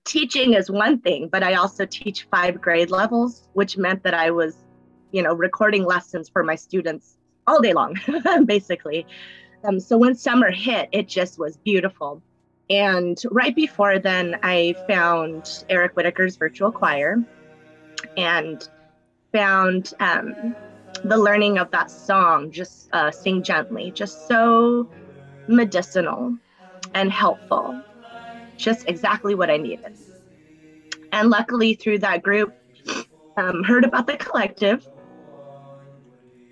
teaching is one thing, but I also teach 5 grade levels, which meant that I was, recording lessons for my students all day long, basically. So when summer hit, it just was beautiful. And right before then, I found Eric Whitaker's virtual choir and found the learning of that song, just Sing Gently, just so medicinal and helpful, just exactly what I needed. And luckily through that group, heard about the collective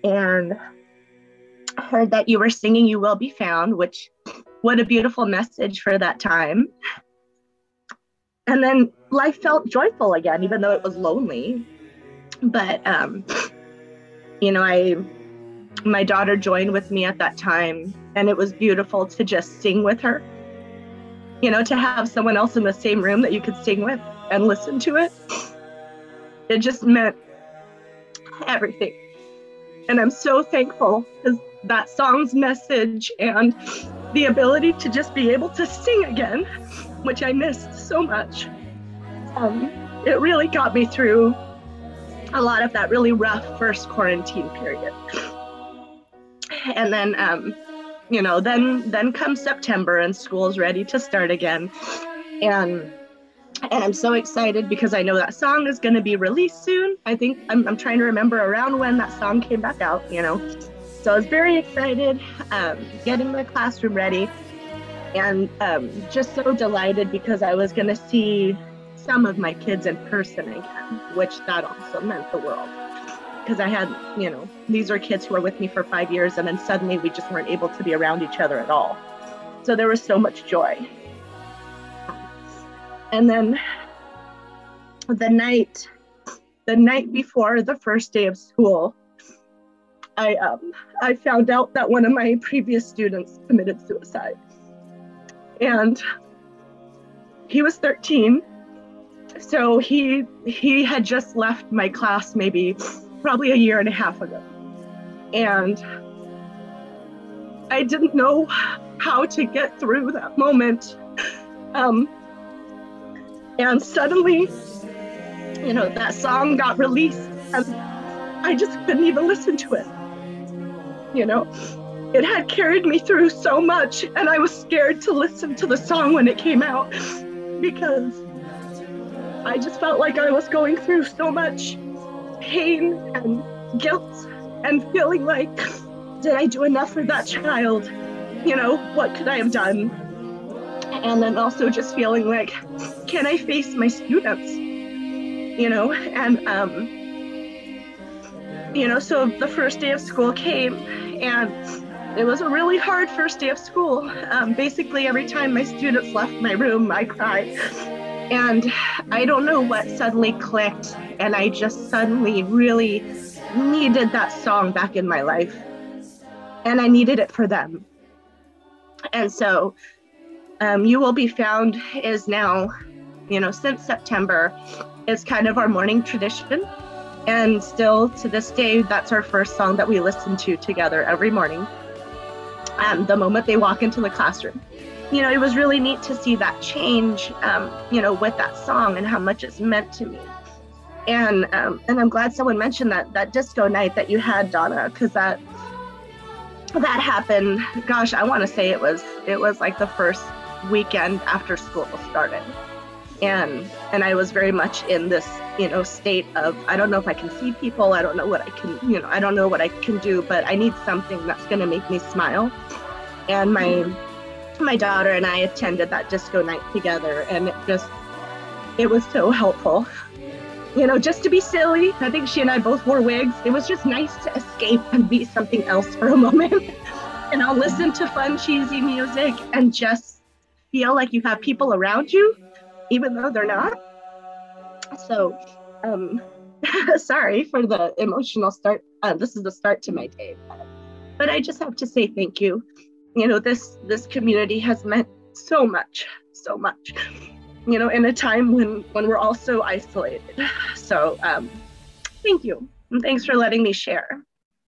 and heard that you were singing You Will Be Found, which, what a beautiful message for that time. And then life felt joyful again, even though it was lonely. But, my daughter joined with me at that time, and it was beautiful to just sing with her, to have someone else in the same room that you could sing with and listen to it. It just meant everything. And I'm so thankful because that song's message and the ability to just be able to sing again, which I missed so much, it really got me through a lot of that really rough first quarantine period. And then, then comes September and school's ready to start again. And I'm so excited because I know that song is going to be released soon. I think I'm trying to remember around when that song came back out, So I was very excited, getting my classroom ready, and just so delighted because I was going to see some of my kids in person again, which that also meant the world. Because I had, these are kids who were with me for 5 years, and then suddenly we just weren't able to be around each other at all. So there was so much joy. And then the night before the first day of school, I found out that one of my previous students committed suicide. And he was 13. So he had just left my class probably a year and a half ago. And I didn't know how to get through that moment. And suddenly, that song got released and I just couldn't even listen to it. It had carried me through so much, and I was scared to listen to the song when it came out because I just felt like I was going through so much pain and guilt and feeling like, did I do enough for that child? What could I have done? And then also just feeling like, can I face my students? So the first day of school came, and it was a really hard first day of school. Basically, every time my students left my room, I cried. And I don't know what suddenly clicked, and I just suddenly really needed that song back in my life. And I needed it for them. And so You Will Be Found is now, since September, is kind of our morning tradition. And still to this day, that's our first song that we listen to together every morning. The moment they walk into the classroom. It was really neat to see that change, with that song and how much it's meant to me. And I'm glad someone mentioned that disco night that you had, Donna, because that happened, gosh, I want to say it was like the first weekend after school started. And I was very much in this, state of, I don't know if I can see people. I don't know what I can, I don't know what I can do, but I need something that's going to make me smile. And my daughter and I attended that disco night together, and it was so helpful. Just to be silly. I think she and I both wore wigs. It was just nice to escape and be something else for a moment. Listen to fun, cheesy music and just feel like you have people around you, even though they're not. So, sorry for the emotional start. This is the start to my day. But I just have to say thank you. This community has meant so much, in a time when we're all so isolated. So thank you. And thanks for letting me share.